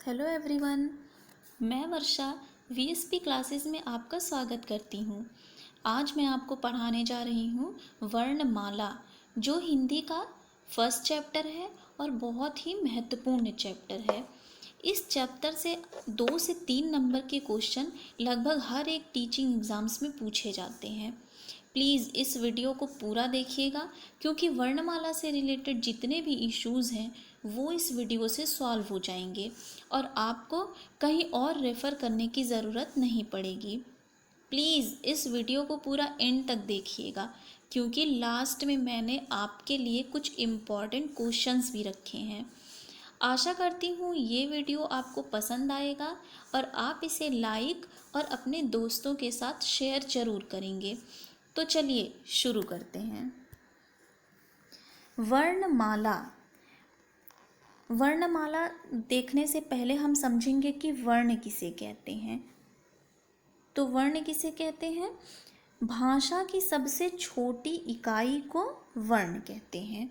Hello everyone, मैं वर्षा VSP classes में आपका स्वागत करती हूँ। आज मैं आपको पढ़ाने जा रही हूँ वर्णमाला, जो हिंदी का फर्स्ट चैप्टर है और बहुत ही महत्वपूर्ण चैप्टर है। इस चैप्टर से 2 से 3 नंबर के क्वेश्चन लगभग हर एक टीचिंग एग्ज़ाम्स में पूछे जाते हैं। प्लीज़ इस वीडियो को पूरा देखिएगा, क्योंकि वर्णमाला से रिलेटेड जितने भी इश्यूज़ हैं वो इस वीडियो से सॉल्व हो जाएंगे और आपको कहीं और रेफ़र करने की ज़रूरत नहीं पड़ेगी। प्लीज़ इस वीडियो को पूरा एंड तक देखिएगा, क्योंकि लास्ट में मैंने आपके लिए कुछ इम्पॉर्टेंट क्वेश्चंस भी रखे हैं। आशा करती हूँ ये वीडियो आपको पसंद आएगा और आप इसे लाइक और अपने दोस्तों के साथ शेयर ज़रूर करेंगे। तो चलिए शुरू करते हैं। वर्णमाला। वर्णमाला देखने से पहले हम समझेंगे कि वर्ण किसे कहते हैं। तो वर्ण किसे कहते हैं? भाषा की सबसे छोटी इकाई को वर्ण कहते हैं।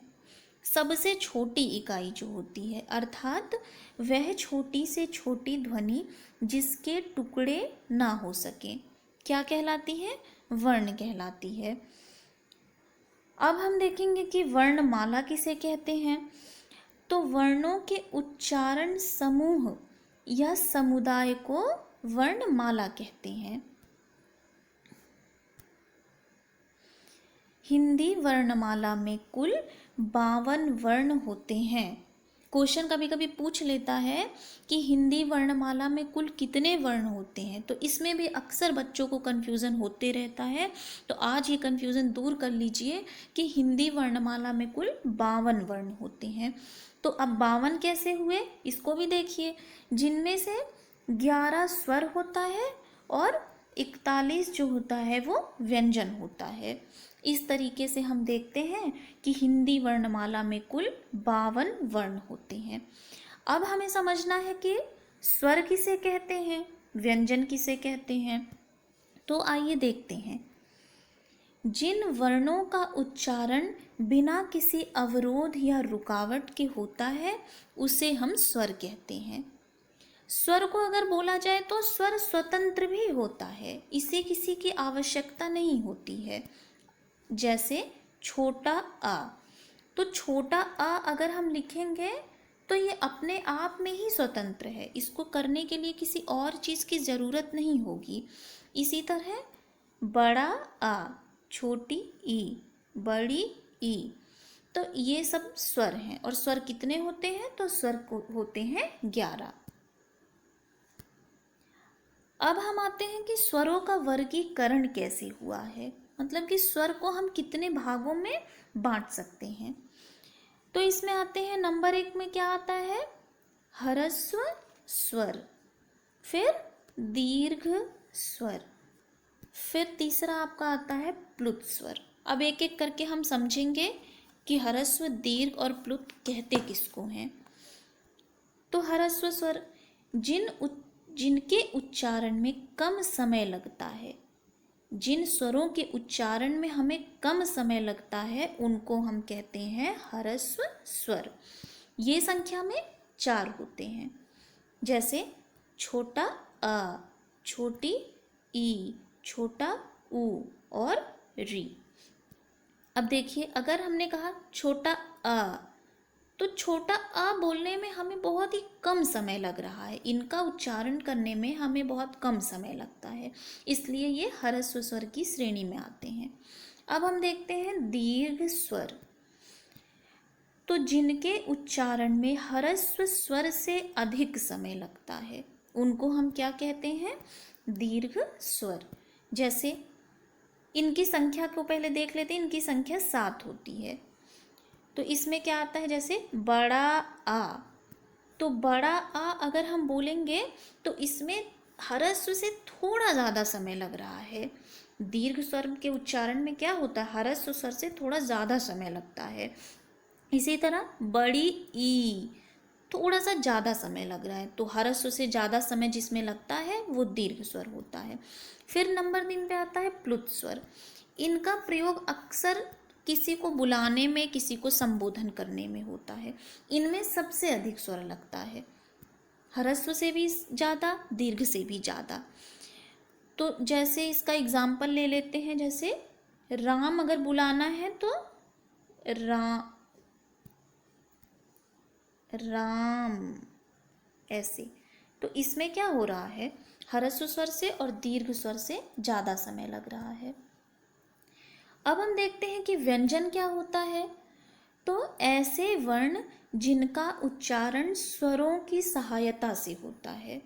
सबसे छोटी इकाई जो होती है, अर्थात वह छोटी से छोटी ध्वनि जिसके टुकड़े ना हो सके, क्या कहलाती है? वर्ण कहलाती है। अब हम देखेंगे कि वर्णमाला किसे कहते हैं। तो वर्णों के उच्चारण समूह या समुदाय को वर्णमाला कहते हैं। हिंदी वर्णमाला में कुल 52 वर्ण होते हैं। क्वेश्चन कभी कभी पूछ लेता है कि हिंदी वर्णमाला में कुल कितने वर्ण होते हैं, तो इसमें भी अक्सर बच्चों को कन्फ्यूज़न होते रहता है। तो आज ये कन्फ्यूज़न दूर कर लीजिए कि हिंदी वर्णमाला में कुल 52 वर्ण होते हैं। तो अब 52 कैसे हुए इसको भी देखिए, जिनमें से 11 स्वर होता है और 41 जो होता है वो व्यंजन होता है। इस तरीके से हम देखते हैं कि हिंदी वर्णमाला में कुल 52 वर्ण होते हैं। अब हमें समझना है कि स्वर किसे कहते हैं, व्यंजन किसे कहते हैं। तो आइए देखते हैं। जिन वर्णों का उच्चारण बिना किसी अवरोध या रुकावट के होता है उसे हम स्वर कहते हैं। स्वर को अगर बोला जाए तो स्वर स्वतंत्र भी होता है, इसे किसी की आवश्यकता नहीं होती है। जैसे छोटा आ, तो छोटा आ अगर हम लिखेंगे तो ये अपने आप में ही स्वतंत्र है, इसको करने के लिए किसी और चीज़ की ज़रूरत नहीं होगी। इसी तरह बड़ा आ, छोटी ई, बड़ी ई, तो ये सब स्वर हैं। और स्वर कितने होते हैं? तो स्वर होते हैं 11। अब हम आते हैं कि स्वरों का वर्गीकरण कैसे हुआ है, मतलब कि स्वर को हम कितने भागों में बांट सकते हैं। तो इसमें आते हैं, नंबर 1 में क्या आता है? ह्रस्व स्वर, फिर दीर्घ स्वर, फिर तीसरा आपका आता है प्लुत स्वर। अब एक एक करके हम समझेंगे कि ह्रस्व, दीर्घ और प्लुत कहते किसको हैं। तो ह्रस्व स्वर जिनके उच्चारण में कम समय लगता है, जिन स्वरों के उच्चारण में हमें कम समय लगता है उनको हम कहते हैं ह्रस्व स्वर। ये संख्या में 4 होते हैं, जैसे छोटा अ, छोटी ई, छोटा ऊ और री। अब देखिए, अगर हमने कहा छोटा अ, तो छोटा अ बोलने में हमें बहुत ही कम समय लग रहा है, इनका उच्चारण करने में हमें बहुत कम समय लगता है, इसलिए ये ह्रस्व स्वर की श्रेणी में आते हैं। अब हम देखते हैं दीर्घ स्वर। तो जिनके उच्चारण में ह्रस्व स्वर से अधिक समय लगता है उनको हम क्या कहते हैं? दीर्घ स्वर। जैसे इनकी संख्या को पहले देख लेते हैं, इनकी संख्या 7 होती है। तो इसमें क्या आता है? जैसे बड़ा आ, तो बड़ा आ अगर हम बोलेंगे तो इसमें ह्रस्व से थोड़ा ज़्यादा समय लग रहा है। दीर्घ स्वर के उच्चारण में क्या होता है? ह्रस्व स्वर से थोड़ा ज़्यादा समय लगता है। इसी तरह बड़ी ई, थोड़ा सा ज़्यादा समय लग रहा है, तो ह्रस्व से ज़्यादा समय जिसमें लगता है वो दीर्घ स्वर होता है। फिर नंबर 3 पे आता है प्लुत स्वर। इनका प्रयोग अक्सर किसी को बुलाने में, किसी को संबोधन करने में होता है। इनमें सबसे अधिक स्वर लगता है। ह्रस्व से भी ज़्यादा, दीर्घ से भी ज़्यादा। तो जैसे इसका एग्जाम्पल ले लेते हैं, जैसे राम अगर बुलाना है तो राम ऐसे। तो इसमें क्या हो रहा है, ह्रस्व स्वर से और दीर्घ स्वर से ज़्यादा समय लग रहा है। अब हम देखते हैं कि व्यंजन क्या होता है। तो ऐसे वर्ण जिनका उच्चारण स्वरों की सहायता से होता है,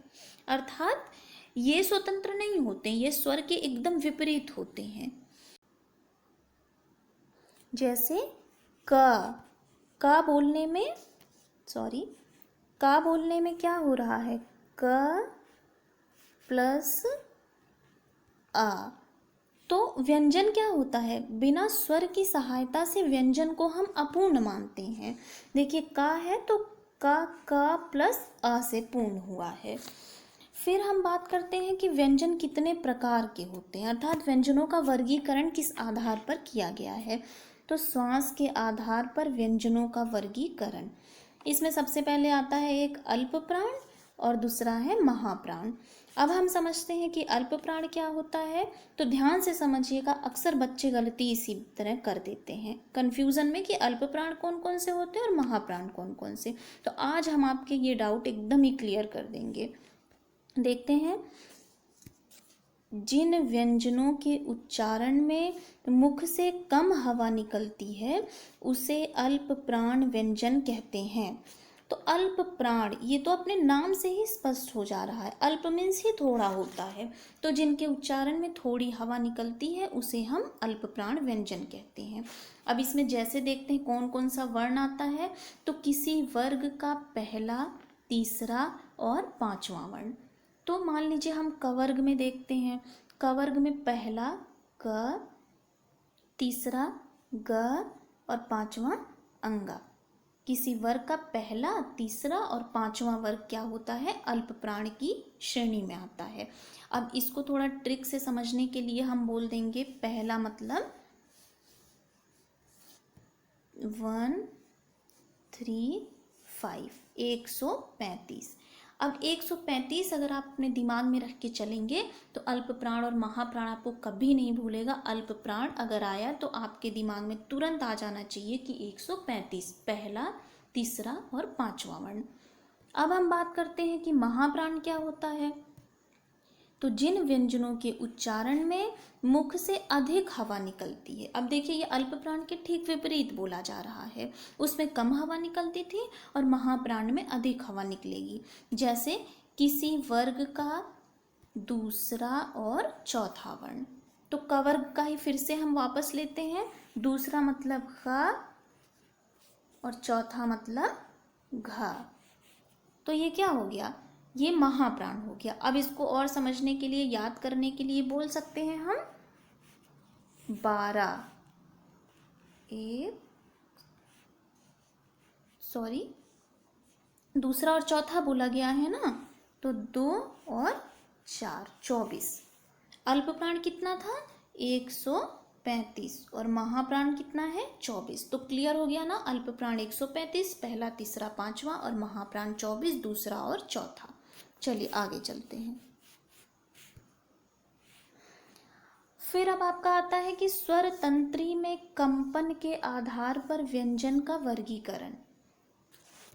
अर्थात ये स्वतंत्र नहीं होते, ये स्वर के एकदम विपरीत होते हैं। जैसे का बोलने में, का बोलने में क्या हो रहा है, क प्लस आ। तो व्यंजन क्या होता है, बिना स्वर की सहायता से व्यंजन को हम अपूर्ण मानते हैं। देखिए का है तो का प्लस आ से पूर्ण हुआ है। फिर हम बात करते हैं कि व्यंजन कितने प्रकार के होते हैं, अर्थात व्यंजनों का वर्गीकरण किस आधार पर किया गया है। तो श्वास के आधार पर व्यंजनों का वर्गीकरण, इसमें सबसे पहले आता है एक अल्प प्राण और दूसरा है महाप्राण। अब हम समझते हैं कि अल्प प्राण क्या होता है। तो ध्यान से समझिएगा, अक्सर बच्चे गलती इसी तरह कर देते हैं कन्फ्यूज़न में कि अल्प प्राण कौन कौन से होते हैं और महाप्राण कौन कौन से। तो आज हम आपके ये डाउट एकदम ही क्लियर कर देंगे। देखते हैं, जिन व्यंजनों के उच्चारण में मुख से कम हवा निकलती है उसे अल्प प्राण व्यंजन कहते हैं। तो अल्प प्राण, ये तो अपने नाम से ही स्पष्ट हो जा रहा है, अल्प मीन्स ही थोड़ा होता है। तो जिनके उच्चारण में थोड़ी हवा निकलती है उसे हम अल्प प्राण व्यंजन कहते हैं। अब इसमें जैसे देखते हैं कौन कौन सा वर्ण आता है। तो किसी वर्ग का पहला, तीसरा और पांचवा वर्ण। तो मान लीजिए हम कवर्ग में देखते हैं, कवर्ग में पहला क, तीसरा ग और पांचवा अंगा। किसी वर्ग का पहला, तीसरा और पांचवा वर्ग क्या होता है, अल्प प्राण की श्रेणी में आता है। अब इसको थोड़ा ट्रिक से समझने के लिए हम बोल देंगे, पहला मतलब 1 3 5, 135। अब 135 अगर आप अपने दिमाग में रख के चलेंगे तो अल्प प्राण और महाप्राण आपको कभी नहीं भूलेगा। अल्प प्राण अगर आया तो आपके दिमाग में तुरंत आ जाना चाहिए कि 135, पहला, तीसरा और पांचवा वर्ण। अब हम बात करते हैं कि महाप्राण क्या होता है। तो जिन व्यंजनों के उच्चारण में मुख से अधिक हवा निकलती है। अब देखिए ये अल्प प्राण के ठीक विपरीत बोला जा रहा है, उसमें कम हवा निकलती थी और महाप्राण में अधिक हवा निकलेगी। जैसे किसी वर्ग का दूसरा और चौथा वर्ण। तो कवर्ग का ही फिर से हम वापस लेते हैं, दूसरा मतलब ख और चौथा मतलब घ। तो ये क्या हो गया, ये महाप्राण हो गया। अब इसको और समझने के लिए, याद करने के लिए बोल सकते हैं हम 12, दूसरा और चौथा बोला गया है ना, तो 2 और 4, 24। अल्प प्राण कितना था, 135 और महाप्राण कितना है, 24। तो क्लियर हो गया ना, अल्प प्राण 135 पहला, तीसरा, पांचवा और महाप्राण 24 दूसरा और चौथा। चलिए आगे चलते हैं। फिर अब आपका आता है कि स्वर तंत्री में कंपन के आधार पर व्यंजन का वर्गीकरण।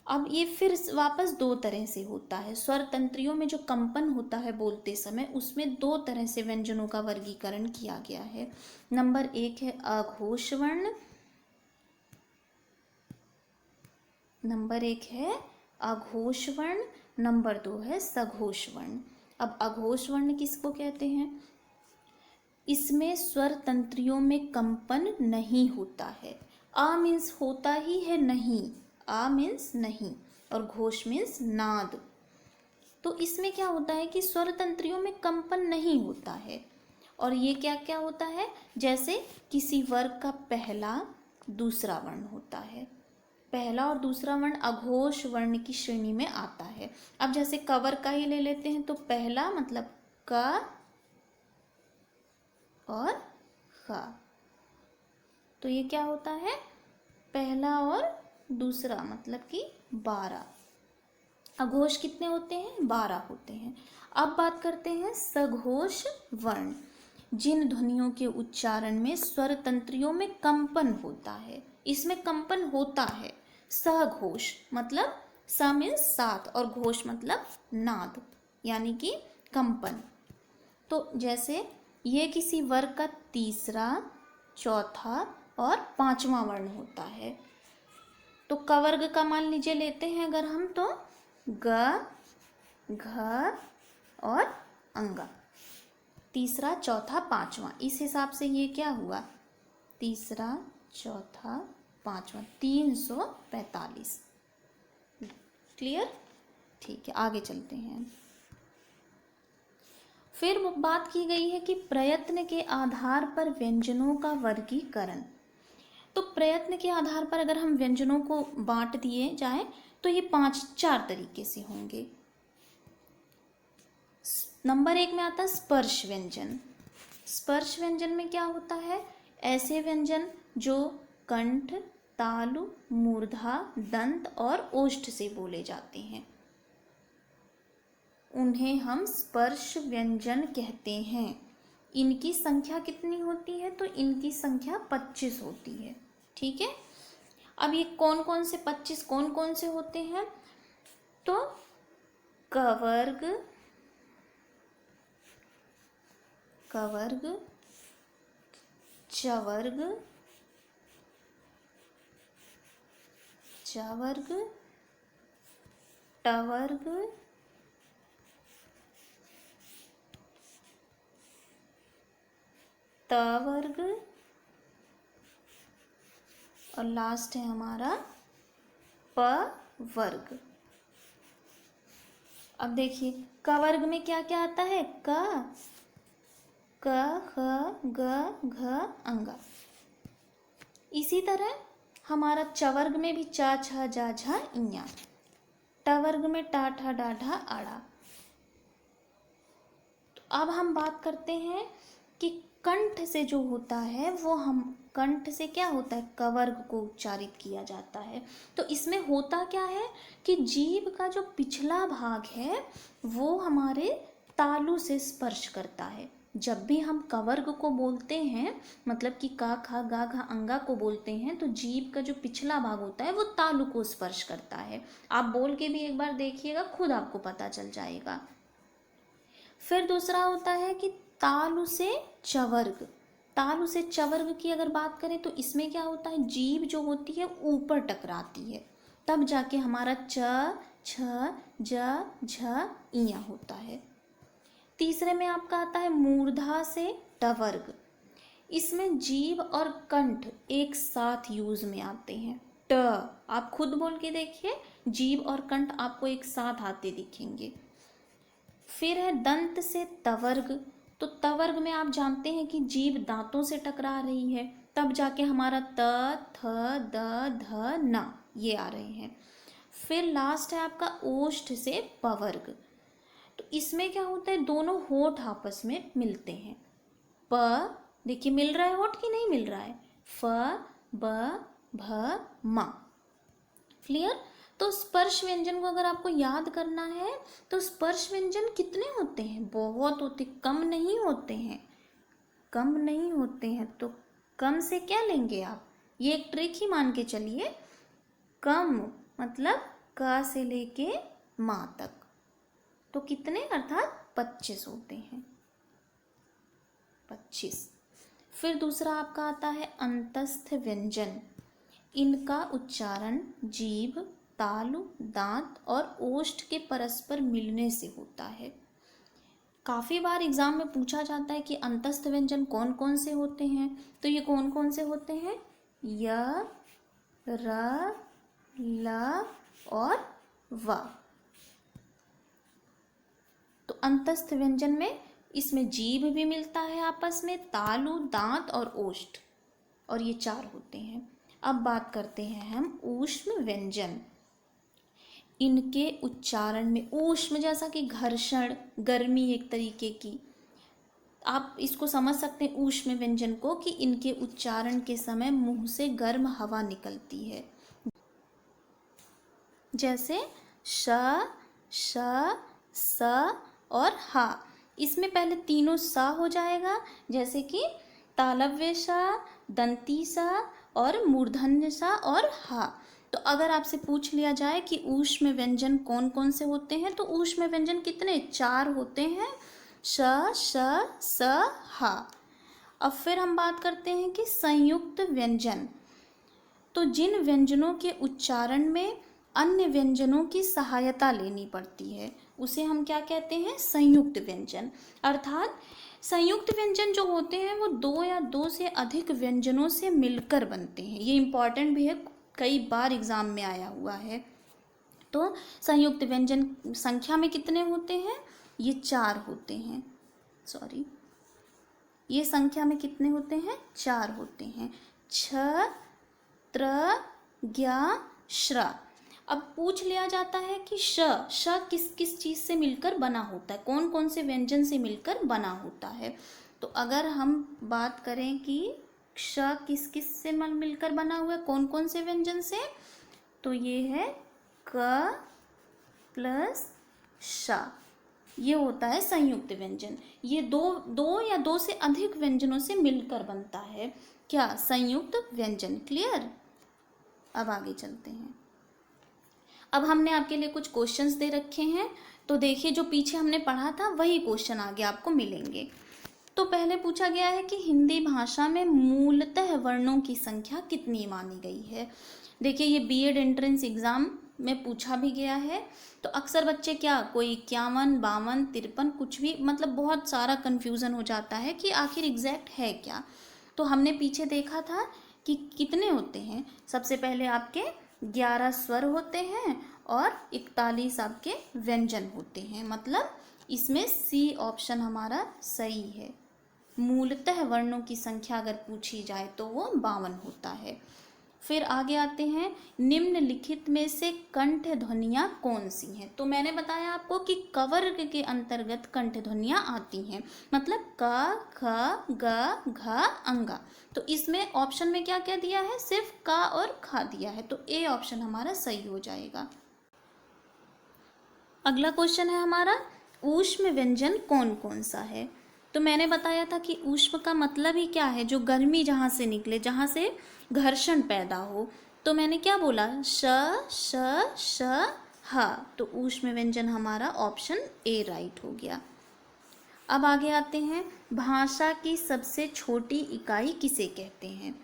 अब ये फिर वापस दो तरह से होता है। स्वर तंत्रियों में जो कंपन होता है बोलते समय, उसमें दो तरह से व्यंजनों का वर्गीकरण किया गया है। नंबर 1 है अघोष वर्ण, नंबर 2 है सघोष वर्ण। अब अघोष वर्ण किसको कहते हैं, इसमें स्वर तंत्रियों में कंपन नहीं होता है। आ मीन्स होता ही है नहीं, आ मीन्स नहीं और घोष मीन्स नाद। तो इसमें क्या होता है कि स्वर तंत्रियों में कंपन नहीं होता है। और ये क्या क्या होता है, जैसे किसी वर्ग का पहला, दूसरा वर्ण होता है। पहला और दूसरा वर्ण अघोष वर्ण की श्रेणी में आता है। अब जैसे कवर का ही ले लेते हैं, तो पहला मतलब क और ख। तो ये क्या होता है, पहला और दूसरा मतलब कि 12। अघोष कितने होते हैं? 12 होते हैं। अब बात करते हैं सघोष वर्ण, जिन ध्वनियों के उच्चारण में स्वर तंत्रियों में कंपन होता है। इसमें कंपन होता है। सघोष मतलब स मीन्स साथ और घोष मतलब नाद, यानी कि कंपन। तो जैसे ये किसी वर्ग का तीसरा, चौथा और पांचवा वर्ण होता है। तो क वर्ग का मान लीजिए लेते हैं अगर हम, तो ग, घ और अंगा, तीसरा, चौथा, पांचवा। इस हिसाब से ये क्या हुआ? तीसरा, चौथा, पांचवा, 345। क्लियर? ठीक है, आगे चलते हैं। फिर बात की गई है कि प्रयत्न के आधार पर व्यंजनों का वर्गीकरण। तो प्रयत्न के आधार पर अगर हम व्यंजनों को बांट दिए जाए तो ये 4 तरीके से होंगे। नंबर 1 में आता है स्पर्श व्यंजन। स्पर्श व्यंजन में क्या होता है? ऐसे व्यंजन जो कंठ, तालु, मूर्धा, दंत और ओष्ठ से बोले जाते हैं, उन्हें हम स्पर्श व्यंजन कहते हैं। इनकी संख्या कितनी होती है? तो इनकी संख्या 25 होती है। ठीक है। अब ये कौन कौन से 25 कौन कौन से होते हैं? तो कवर्ग, कवर्ग, चवर्ग, चवर्ग, टवर्ग, तवर्ग और लास्ट है हमारा पवर्ग। अब देखिए क वर्ग में क्या क्या आता है? क, ख, ग, घ, अंगा। इसी तरह हमारा च वर्ग में भी चा, छ, जा, झा, इया। ट वर्ग में टा, ठा, डा, ढा, आड़ा। तो अब हम बात करते हैं कि कंठ से जो होता है वो हम कंठ से क्या होता है? कवर्ग को उच्चारित किया जाता है। तो इसमें होता क्या है कि जीभ का जो पिछला भाग है वो हमारे तालु से स्पर्श करता है। जब भी हम कवर्ग को बोलते हैं, मतलब कि का, खा, गा, घा, अंगा को बोलते हैं, तो जीभ का जो पिछला भाग होता है वो तालु को स्पर्श करता है। आप बोल के भी एक बार देखिएगा, खुद आपको पता चल जाएगा। फिर दूसरा होता है कि तालु से चवर्ग। तालु से चवर्ग की अगर बात करें तो इसमें क्या होता है? जीभ जो होती है ऊपर टकराती है, तब जाके हमारा च, छ, ज, झ, इया होता है। तीसरे में आपका आता है मूर्धा से टवर्ग। इसमें जीभ और कंठ एक साथ यूज में आते हैं। ट, आप खुद बोल के देखिए, जीभ और कंठ आपको एक साथ आते दिखेंगे। फिर है दंत से तवर्ग। तो तवर्ग में आप जानते हैं कि जीभ दांतों से टकरा रही है, तब जाके हमारा त, थ, द, ध, न ये आ रहे हैं। फिर लास्ट है आपका ओष्ठ से पवर्ग। तो इसमें क्या होता है? दोनों होठ आपस में मिलते हैं। प, देखिए मिल रहा है होठ कि नहीं मिल रहा है? फ, ब, भ, म। क्लियर? तो स्पर्श व्यंजन को अगर आपको याद करना है तो स्पर्श व्यंजन कितने होते हैं? बहुत होते, कम नहीं होते हैं, कम नहीं होते हैं। तो कम से क्या लेंगे आप? ये एक ट्रिक ही मान के चलिए। कम मतलब क से लेके माँ तक, तो कितने? अर्थात 25 होते हैं, 25। फिर दूसरा आपका आता है अंतस्थ व्यंजन। इनका उच्चारण जीभ, तालु, दांत और ओष्ठ के परस्पर मिलने से होता है। काफ़ी बार एग्जाम में पूछा जाता है कि अंतस्थ व्यंजन कौन कौन से होते हैं। तो ये कौन कौन से होते हैं? य, र, ल और व। तो अंतस्थ व्यंजन में इसमें जीभ भी मिलता है आपस में, तालु, दांत और ओष्ठ, और ये 4 होते हैं। अब बात करते हैं हम ऊष्म व्यंजन। इनके उच्चारण में ऊष्म जैसा कि घर्षण, गर्मी एक तरीके की, आप इसको समझ सकते हैं ऊष्म व्यंजन को कि इनके उच्चारण के समय मुंह से गर्म हवा निकलती है। जैसे श, श, स और हा। इसमें पहले तीनों सा हो जाएगा, जैसे कि तालव्य सा, दंती सा और मूर्धन्य सा और हा। तो अगर आपसे पूछ लिया जाए कि ऊष्म व्यंजन कौन कौन से होते हैं, तो ऊष्म व्यंजन कितने? 4 होते हैं, श, श, स, हा। अब फिर हम बात करते हैं कि संयुक्त व्यंजन। तो जिन व्यंजनों के उच्चारण में अन्य व्यंजनों की सहायता लेनी पड़ती है, उसे हम क्या कहते हैं? संयुक्त व्यंजन। अर्थात संयुक्त व्यंजन जो होते हैं वो 2 या 2 से अधिक व्यंजनों से मिलकर बनते हैं। ये इम्पॉर्टेंट भी है, कई बार एग्जाम में आया हुआ है। तो संयुक्त व्यंजन संख्या में कितने होते हैं? ये 4 होते हैं। सॉरी, ये संख्या में कितने होते हैं? 4 होते हैं, छ, त्र, ज्ञ, श्र। अब पूछ लिया जाता है कि श किस किस चीज से मिलकर बना होता है, कौन कौन से व्यंजन से मिलकर बना होता है। तो अगर हम बात करें कि श किस किस से मिलकर बना हुआ है, कौन कौन से व्यंजन से, तो ये है क प्लस श, ये होता है संयुक्त व्यंजन। ये दो या 2 से अधिक व्यंजनों से मिलकर बनता है क्या? संयुक्त व्यंजन। क्लियर? अब आगे चलते हैं। अब हमने आपके लिए कुछ क्वेश्चंस दे रखे हैं, तो देखिए जो पीछे हमने पढ़ा था वही क्वेश्चन आगे आपको मिलेंगे। तो पहले पूछा गया है कि हिंदी भाषा में मूलतः वर्णों की संख्या कितनी मानी गई है। देखिए ये बीएड एंट्रेंस एग्जाम में पूछा भी गया है। तो अक्सर बच्चे क्या, कोई 51, 52, 53 कुछ भी, मतलब बहुत सारा कन्फ्यूज़न हो जाता है कि आखिर एग्जैक्ट है क्या। तो हमने पीछे देखा था कि कितने होते हैं। सबसे पहले आपके 11 स्वर होते हैं और 41 आपके व्यंजन होते हैं। मतलब इसमें सी ऑप्शन हमारा सही है। मूलतः वर्णों की संख्या अगर पूछी जाए तो वो 52 होता है। फिर आगे आते हैं, निम्नलिखित में से कंठ ध्वनियाँ कौन सी हैं। तो मैंने बताया आपको कि कवर्ग के अंतर्गत कंठ ध्वनियाँ आती हैं, मतलब क, ख, ग, घ, अंगा। तो इसमें ऑप्शन में क्या क्या दिया है? सिर्फ का और खा दिया है, तो ए ऑप्शन हमारा सही हो जाएगा। अगला क्वेश्चन है हमारा, ऊष्म व्यंजन कौन कौन सा है। तो मैंने बताया था कि ऊष्म का मतलब ही क्या है? जो गर्मी जहाँ से निकले, जहाँ से घर्षण पैदा हो। तो मैंने क्या बोला? श, श, श, ह। तो ऊष्म व्यंजन हमारा ऑप्शन ए राइट हो गया। अब आगे आते हैं, भाषा की सबसे छोटी इकाई किसे कहते हैं।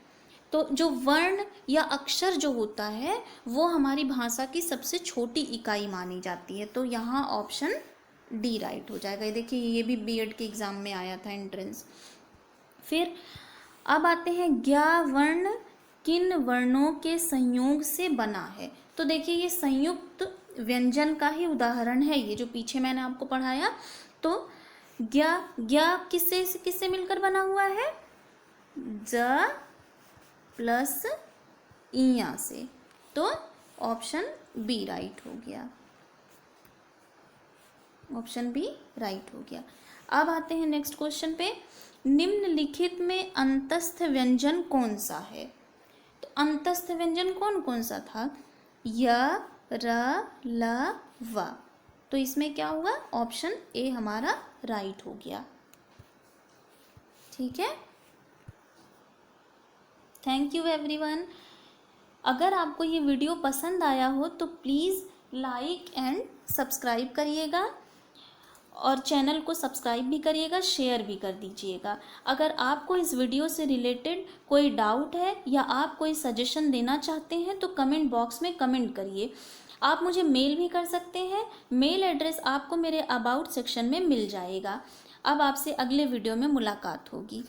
तो जो वर्ण या अक्षर जो होता है वो हमारी भाषा की सबसे छोटी इकाई मानी जाती है। तो यहाँ ऑप्शन डी राइट हो जाएगा। ये देखिए ये भी बीएड के एग्ज़ाम में आया था एंट्रेंस। फिर अब आते हैं, ज्ञ वर्ण किन वर्णों के संयोग से बना है। तो देखिए ये संयुक्त व्यंजन का ही उदाहरण है, ये जो पीछे मैंने आपको पढ़ाया। तो ज्ञ किससे किससे मिलकर बना हुआ है? ज प्लस इया से। तो ऑप्शन बी राइट हो गया, ऑप्शन बी राइट हो गया। अब आते हैं नेक्स्ट क्वेश्चन पे, निम्नलिखित में अंतस्थ व्यंजन कौन सा है। तो अंतस्थ व्यंजन कौन कौन सा था? य, र, ल, व। तो इसमें क्या होगा? ऑप्शन ए हमारा राइट हो गया। ठीक है, थैंक यू एवरीवन। अगर आपको ये वीडियो पसंद आया हो तो प्लीज़ लाइक एंड सब्सक्राइब करिएगा और चैनल को सब्सक्राइब भी करिएगा, शेयर भी कर दीजिएगा। अगर आपको इस वीडियो से रिलेटेड कोई डाउट है या आप कोई सजेशन देना चाहते हैं तो कमेंट बॉक्स में कमेंट करिए। आप मुझे मेल भी कर सकते हैं, मेल एड्रेस आपको मेरे अबाउट सेक्शन में मिल जाएगा। अब आपसे अगले वीडियो में मुलाकात होगी।